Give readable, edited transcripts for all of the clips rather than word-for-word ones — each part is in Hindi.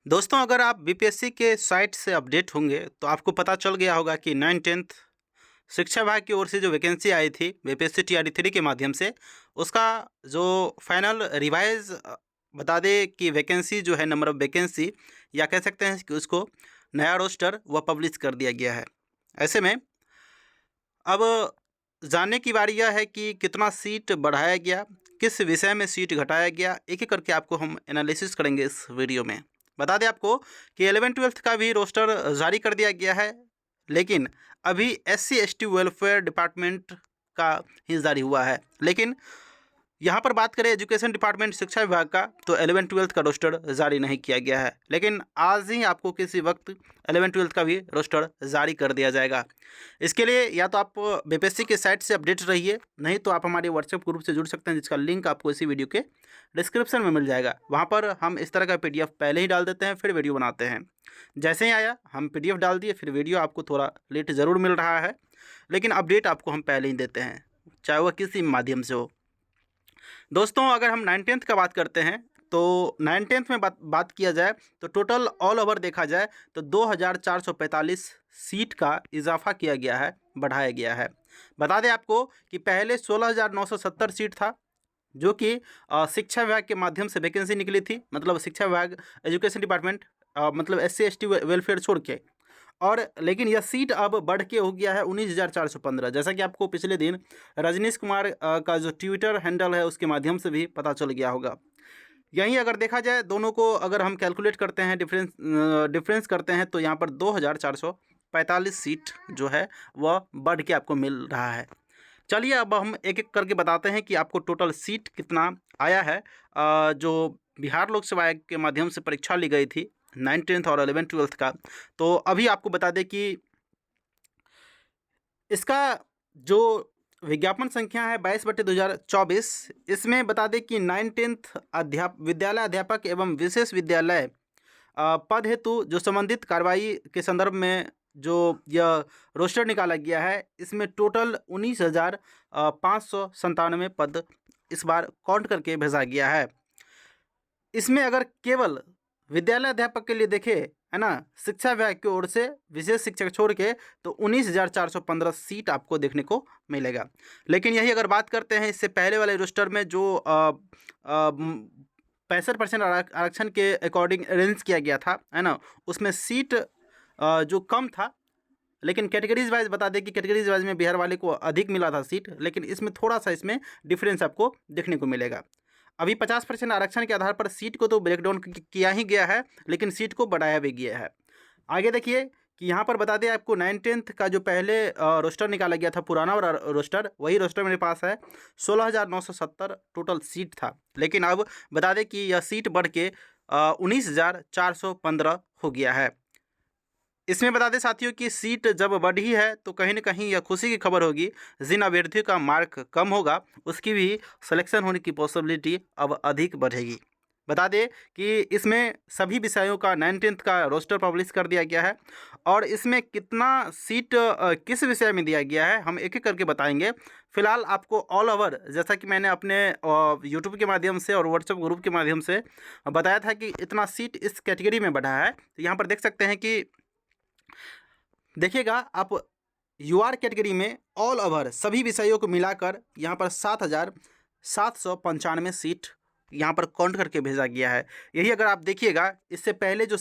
दोस्तों, अगर आप बीपीएससी के साइट से अपडेट होंगे तो आपको पता चल गया होगा कि 9th शिक्षा विभाग की ओर से जो वैकेंसी आई थी बीपीएससी टीआरई 3 के माध्यम से, उसका जो फाइनल रिवाइज बता दें कि वैकेंसी जो है, नंबर ऑफ वैकेंसी, या कह सकते हैं कि उसको नया रोस्टर वह पब्लिश कर दिया गया है। ऐसे में अब जानने की बारी यह है कि कितना सीट बढ़ाया गया, किस विषय में सीट घटाया गया, एक एक करके आपको हम एनालिसिस करेंगे इस वीडियो में। बता दें आपको कि 11th-12th का भी रोस्टर जारी कर दिया गया है, लेकिन अभी SC/ST वेलफेयर डिपार्टमेंट का ही जारी हुआ है। लेकिन यहाँ पर बात करें एजुकेशन डिपार्टमेंट, शिक्षा विभाग का, तो 11th-12th का रोस्टर जारी नहीं किया गया है, लेकिन आज ही आपको किसी वक्त 11th-12th का भी रोस्टर जारी कर दिया जाएगा। इसके लिए या तो आप बीपीएससी के साइट से अपडेट रहिए, नहीं तो आप हमारे व्हाट्सएप ग्रुप से जुड़ सकते हैं, जिसका लिंक आपको इसी वीडियो के डिस्क्रिप्शन में मिल जाएगा। वहाँ पर हम इस तरह का PDF पहले ही डाल देते हैं, फिर वीडियो बनाते हैं। जैसे ही आया हम PDF डाल दिए, फिर वीडियो आपको थोड़ा लेट ज़रूर मिल रहा है, लेकिन अपडेट आपको हम पहले ही देते हैं, चाहे वह किसी माध्यम से हो। दोस्तों, अगर हम 9th का बात करते हैं तो 9th में बात किया जाए तो टोटल ऑल ओवर देखा जाए तो 2445 सीट का इजाफा किया गया है, बढ़ाया गया है। बता दें आपको कि पहले 16970 सीट था, जो कि शिक्षा विभाग के माध्यम से वैकेंसी निकली थी, मतलब शिक्षा विभाग, एजुकेशन डिपार्टमेंट, मतलब SC/ST वेलफेयर छोड़ के। और लेकिन यह सीट अब बढ़ के हो गया है 19,415, जैसा कि आपको पिछले दिन रजनीश कुमार का जो ट्विटर हैंडल है उसके माध्यम से भी पता चल गया होगा। यहीं अगर देखा जाए, दोनों को अगर हम कैलकुलेट करते हैं, डिफरेंस करते हैं, तो यहाँ पर 2,445 सीट जो है वह बढ़ के आपको मिल रहा है। चलिए अब हम एक एक करके बताते हैं कि आपको टोटल सीट कितना आया है। जो बिहार लोक सेवा आयोग के माध्यम से परीक्षा ली गई थी 9th और 11th-12th का, तो अभी आपको बता दें कि इसका जो विज्ञापन संख्या है 22/2024, इसमें बता दें कि 9th विद्यालय अध्यापक एवं विशेष विद्यालय पद हेतु जो संबंधित कार्रवाई के संदर्भ में जो यह रोस्टर निकाला गया है, इसमें टोटल 19,597 पद इस बार काउंट करके भेजा गया है। इसमें अगर केवल विद्यालय अध्यापक के लिए देखें, है ना, शिक्षा विभाग की ओर से विशेष शिक्षक छोड़ के, तो 19,415 सीट आपको देखने को मिलेगा। लेकिन यही अगर बात करते हैं इससे पहले वाले रोस्टर में, जो 65% आरक्षण के अकॉर्डिंग अरेंज किया गया था, है ना, उसमें सीट जो कम था, लेकिन कैटेगरीज वाइज बता दें कि कैटेगरीज वाइज में बिहार वाले को अधिक मिला था सीट, लेकिन इसमें थोड़ा सा इसमें डिफरेंस आपको देखने को मिलेगा। अभी 50% आरक्षण के आधार पर सीट को तो ब्रेकडाउन किया ही गया है, लेकिन सीट को बढ़ाया भी गया है। आगे देखिए कि यहाँ पर बता दें आपको 9th का जो पहले रोस्टर निकाला गया था, पुराना वाला रोस्टर, वही रोस्टर मेरे पास है। 16,970 टोटल सीट था, लेकिन अब बता दें कि यह सीट बढ़ के 19,415 हो गया है। इसमें बता दें साथियों कि सीट जब बढ़ी है तो कहीं ना कहीं यह खुशी की खबर होगी। जिन अभ्यर्थियों का मार्क कम होगा उसकी भी सिलेक्शन होने की पॉसिबिलिटी अब अधिक बढ़ेगी। बता दें कि इसमें सभी विषयों का 9th का रोस्टर पब्लिश कर दिया गया है, और इसमें कितना सीट किस विषय में दिया गया है हम एक एक करके बताएंगे। फिलहाल आपको ऑल ओवर, जैसा कि मैंने अपने यूट्यूब के माध्यम से और व्हाट्सएप ग्रुप के माध्यम से बताया था कि इतना सीट इस कैटेगरी में बढ़ा है, तो यहाँ पर देख सकते हैं कि देखिएगा आप, UR कैटेगरी में ऑल ओवर सभी विषयों को मिलाकर यहाँ पर 7,795 सीट यहाँ पर काउंट करके भेजा गया है। यही अगर आप देखिएगा, इससे पहले जो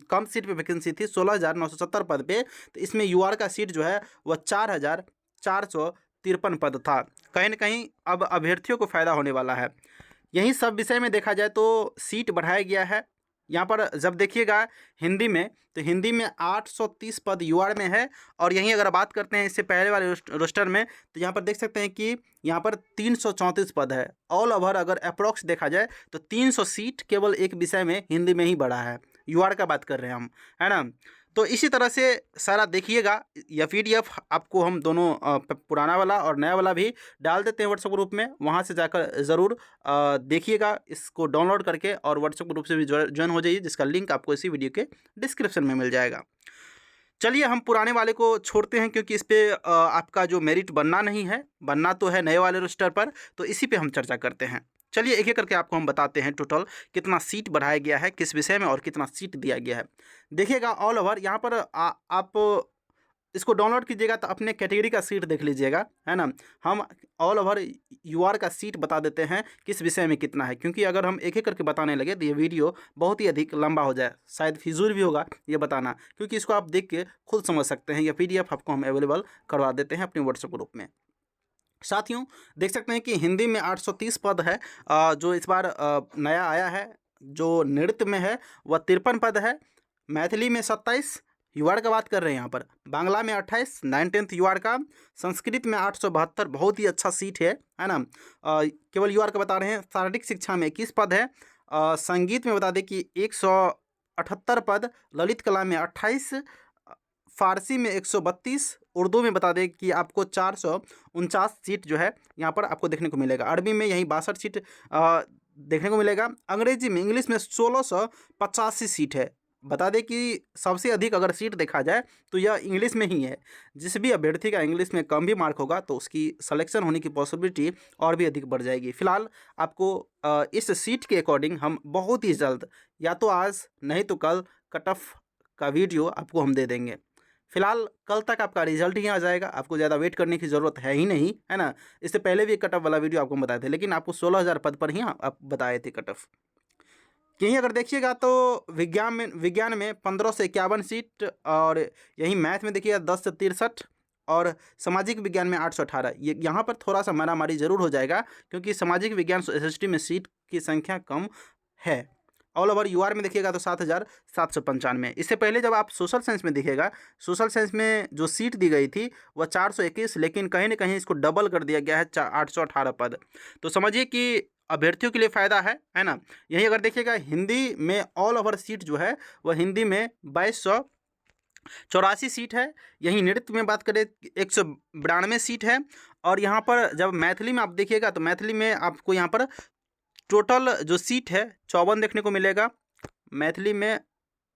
कम सीट पे वैकेंसी थी 16,970 पद पे, तो इसमें UR का सीट जो है वह 4,453 पद था। कहीं ना कहीं अब अभ्यर्थियों को फ़ायदा होने वाला है। यही सब विषय में देखा जाए तो सीट बढ़ाया गया है। यहाँ पर जब देखिएगा हिंदी में, तो हिंदी में 830 पद UR में है, और यहीं अगर बात करते हैं इससे पहले वाले रोस्टर में, तो यहाँ पर देख सकते हैं कि यहाँ पर 334 पद है। ऑल ओवर अगर अप्रोक्स देखा जाए तो 300 सीट केवल एक विषय में हिंदी में ही बढ़ा है, UR का बात कर रहे हैं हम, है ना। तो इसी तरह से सारा देखिएगा। यह PDF आपको हम दोनों पुराना वाला और नया वाला भी डाल देते हैं व्हाट्सएप ग्रुप में, वहाँ से जाकर ज़रूर देखिएगा इसको डाउनलोड करके, और व्हाट्सएप ग्रुप से भी ज्वाइन हो जाइए, जिसका लिंक आपको इसी वीडियो के डिस्क्रिप्शन में मिल जाएगा। चलिए हम पुराने वाले को छोड़ते हैं, क्योंकि इस पर आपका जो मेरिट बनना नहीं है, बनना तो है नए वाले रोस्टर पर, तो इसी पे हम चर्चा करते हैं। चलिए एक एक करके आपको हम बताते हैं टोटल कितना सीट बढ़ाया गया है किस विषय में और कितना सीट दिया गया है। देखिएगा ऑल ओवर यहाँ पर आप इसको डाउनलोड कीजिएगा तो अपने कैटेगरी का सीट देख लीजिएगा, है ना। हम ऑल ओवर यूआर का सीट बता देते हैं किस विषय में कितना है, क्योंकि अगर हम एक एक करके बताने लगे तो ये वीडियो बहुत ही अधिक लंबा हो जाए, शायद फिजूल भी होगा ये बताना, क्योंकि इसको आप देख के खुद समझ सकते हैं। ये PDF आपको हम अवेलेबल करवा देते हैं अपने व्हाट्सएप ग्रुप में। साथियों देख सकते हैं कि हिंदी में 830 पद है, जो इस बार नया आया है। जो नृत्य में है वह 53 पद है, मैथिली में 27, यूआर का बात कर रहे हैं यहाँ पर, बांग्ला में 28, 9th यूआर का, संस्कृत में 872, बहुत ही अच्छा सीट है ना। केवल यूआर का बता रहे हैं। शारीरिक शिक्षा में 21 पद है, संगीत में बता दें कि 178 पद, ललित कला में 28, फारसी में 132, उर्दू में बता दें कि आपको 449 सीट जो है यहाँ पर आपको देखने को मिलेगा। अरबी में यही 62 सीट देखने को मिलेगा। अंग्रेजी में इंग्लिश में 1685 सीट है। बता दें कि सबसे अधिक अगर सीट देखा जाए तो यह इंग्लिश में ही है। जिस भी अभ्यर्थी का इंग्लिश में कम भी मार्क होगा तो उसकी सिलेक्शन होने की पॉसिबिलिटी और भी अधिक बढ़ जाएगी। फिलहाल आपको इस सीट के अकॉर्डिंग हम बहुत ही जल्द, या तो आज नहीं तो कल, कट ऑफ का वीडियो आपको हम दे देंगे। फिलहाल कल तक आपका रिजल्ट ही आ जाएगा, आपको ज़्यादा वेट करने की ज़रूरत है ही नहीं, है ना। इससे पहले भी एक कट ऑफ वाला वीडियो आपको बताए थे, लेकिन आपको 16,000 पद पर ही आप बताए थे कट ऑफ। यहीं अगर देखिएगा तो विज्ञान में 15 से 51 सीट, और यहीं मैथ में देखिएगा 10 से 63, और सामाजिक विज्ञान में 818। ये यहाँ पर थोड़ा सा मारामारी ज़रूर हो जाएगा, क्योंकि सामाजिक विज्ञान SST में सीट की संख्या कम है। ऑल ओवर यूआर में देखिएगा तो 7,795। इससे पहले जब आप सोशल साइंस में देखिएगा, सोशल साइंस में जो सीट दी गई थी वह 421, लेकिन कहीं ना कहीं इसको डबल कर दिया गया है, 818 पद। तो समझिए कि अभ्यर्थियों के लिए फ़ायदा है ना। यही अगर देखिएगा हिंदी में ऑल ओवर सीट जो है वह हिंदी में 2284 सीट है। यहीं नृत्य में बात करें 192 सीट है। और यहाँ पर जब मैथिली में आप देखिएगा तो मैथिली में आपको यहाँ पर टोटल जो सीट है 54 देखने को मिलेगा, मैथिली में,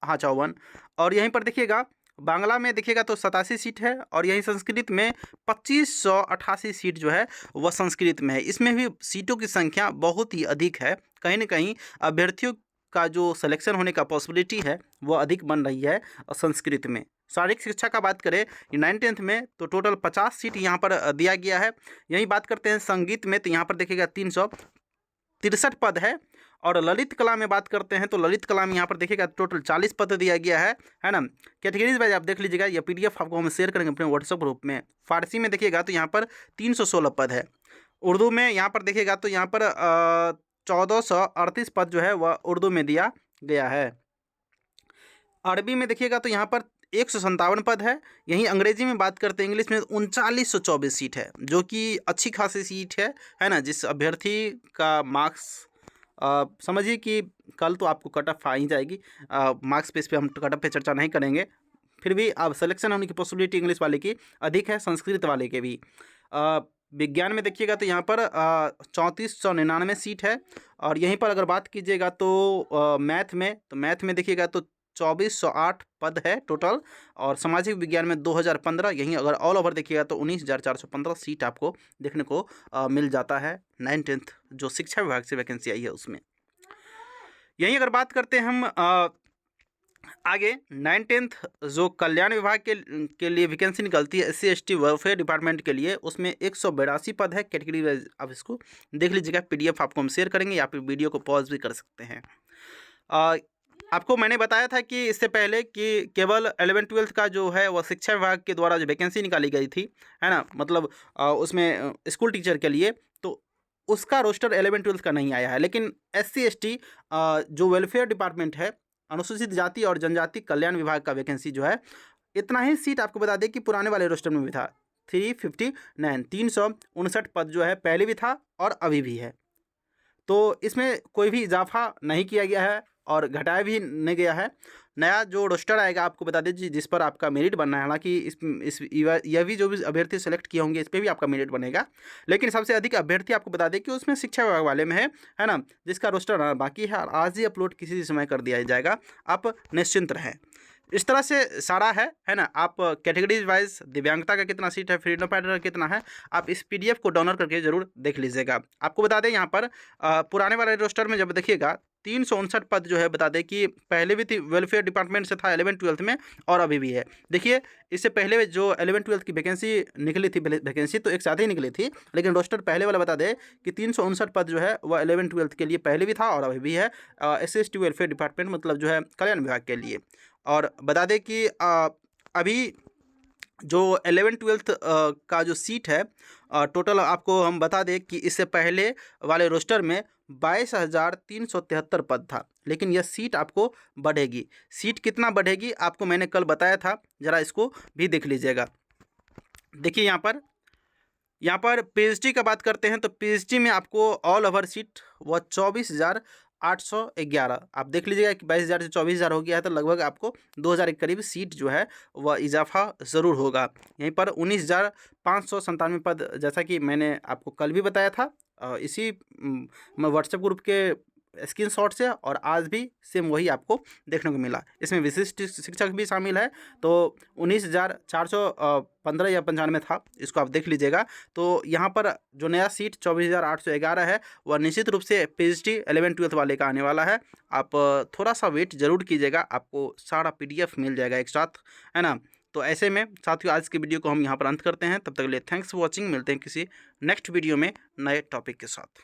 हाँ 54। और यहीं पर देखिएगा बांग्ला में देखिएगा तो 87 सीट है, और यहीं संस्कृत में 2588 सीट जो है वह संस्कृत में है। इसमें भी सीटों की संख्या बहुत ही अधिक है, कहीं ना कहीं अभ्यर्थियों का जो सिलेक्शन होने का पॉसिबिलिटी है वह अधिक बन रही है संस्कृत में। शारीरिक शिक्षा का बात करें 9th में तो टोटल 50 सीट यहाँ पर दिया गया है। यही बात करते हैं संगीत में तो यहाँ पर देखिएगा 363 पद है। और ललित कला में बात करते हैं तो ललित कला में यहाँ पर देखिएगा टोटल 40 पद दिया गया है ना। कैटेगरीज वाइज आप देख लीजिएगा, यह PDF आपको हम शेयर करेंगे अपने व्हाट्सएप ग्रुप में। फारसी में देखिएगा तो यहाँ पर 316 पद है। उर्दू में यहाँ पर देखिएगा तो यहाँ पर 1438 पद जो है वह उर्दू में दिया गया है। अरबी में देखिएगा तो यहाँ पर 157 पद है। यहीं अंग्रेजी में बात करते हैं इंग्लिश में 3924 सीट है, जो कि अच्छी खासी सीट है ना। जिस अभ्यर्थी का मार्क्स समझिए कि कल तो आपको कट ऑफ आ ही जाएगी, मार्क्स बेस पे हम कट ऑफ पे चर्चा नहीं करेंगे, फिर भी अब सिलेक्शन होने की पॉसिबिलिटी इंग्लिश वाले की अधिक है, संस्कृत वाले के भी। विज्ञान में देखिएगा तो यहाँ पर 3499 सीट है। और यहीं पर अगर बात कीजिएगा तो मैथ में देखिएगा तो 2408 पद है टोटल। और सामाजिक विज्ञान में 2015, यहीं अगर ऑल ओवर देखिएगा तो 19,415 सीट आपको देखने को मिल जाता है 9th जो शिक्षा विभाग से वैकेंसी आई है उसमें। यहीं अगर बात करते हैं हम आगे 9th जो कल्याण विभाग के लिए वैकेंसी निकलती है SC/ST वेलफेयर डिपार्टमेंट के लिए, उसमें 182 पद है। कैटेगरी वाइज आप इसको देख लीजिएगा, PDF आपको हम शेयर करेंगे, या फिर वीडियो को पॉज भी कर सकते हैं। आपको मैंने बताया था कि इससे पहले कि केवल 11th-12th का जो है वह शिक्षा विभाग के द्वारा जो वैकेंसी निकाली गई थी, है ना, मतलब उसमें स्कूल टीचर के लिए, तो उसका रोस्टर 11th-12th का नहीं आया है। लेकिन SC/ST जो वेलफेयर डिपार्टमेंट है, अनुसूचित जाति और जनजाति कल्याण विभाग का वैकेंसी जो है, इतना ही सीट आपको बता दें कि पुराने वाले रोस्टर में भी था 359 पद जो है पहले भी था और अभी भी है। तो इसमें कोई भी इजाफा नहीं किया गया है और घटाया भी नहीं गया है। नया जो रोस्टर आएगा आपको बता दीजिए, जिस पर आपका मेरिट बनना है। हालांकि यह भी जो भी अभ्यर्थी सेलेक्ट किए होंगे इस पर भी आपका मेरिट बनेगा, लेकिन सबसे अधिक अभ्यर्थी आपको बता दें कि उसमें शिक्षा विभाग वाले में है ना, जिसका रोस्टर बाकी है। आज ही अपलोड किसी समय कर दिया जाएगा, आप निश्चिंत रहें। इस तरह से सारा है ना। आप कैटेगरीज वाइज दिव्यांगता का कितना सीट है, फ्रीडम फाइटर का कितना है, आप इस पीडीएफ को डाउनलोड करके जरूर देख लीजिएगा। आपको बता दें यहाँ पर पुराने वाले रोस्टर में जब देखिएगा 359 पद जो है, बता दें कि पहले भी थी वेलफेयर डिपार्टमेंट से था 11th-12th में, और अभी भी है। देखिए इससे पहले जो 11th-12th की वैकेंसी निकली थी, वैकेंसी तो एक साथ ही निकली थी, लेकिन रोस्टर पहले वाला बता दें कि 359 पद जो है वह 11th-12th के लिए पहले भी था और अभी भी है, SC/ST वेलफेयर डिपार्टमेंट मतलब जो है कल्याण विभाग के लिए। और बता दें कि अभी जो 11th-12th का जो सीट है, टोटल आपको हम बता दें कि इससे पहले वाले रोस्टर में 22,373 पद था, लेकिन यह सीट आपको बढ़ेगी। सीट कितना बढ़ेगी आपको मैंने कल बताया था, ज़रा इसको भी देख लीजिएगा। देखिए यहाँ पर पीएचडी का बात करते हैं तो पीएचडी में आपको ऑल ओवर सीट वह 24,811, आप देख लीजिएगा कि 22,000 से 24,000 हो गया है, तो लगभग आपको 2,000 के करीब सीट जो है वह इजाफा ज़रूर होगा। यहीं पर 19,597 पद, जैसा कि मैंने आपको कल भी बताया था, इसी व्हाट्सएप ग्रुप के स्क्रीनशॉट से, और आज भी सेम वही आपको देखने को मिला। इसमें विशिष्ट शिक्षक भी शामिल है, तो 19,415 या 95 था, इसको आप देख लीजिएगा। तो यहाँ पर जो नया सीट 24,811 है वह निश्चित रूप से पीएचडी 11th-12th वाले का आने वाला है। आप थोड़ा सा वेट जरूर कीजिएगा, आपको सारा पीडीएफ मिल जाएगा एक साथ, है ना। तो ऐसे में साथियों आज की वीडियो को हम यहाँ पर अंत करते हैं। तब तक के लिए थैंक्स फॉर वॉचिंग। मिलते हैं किसी नेक्स्ट वीडियो में नए टॉपिक के साथ।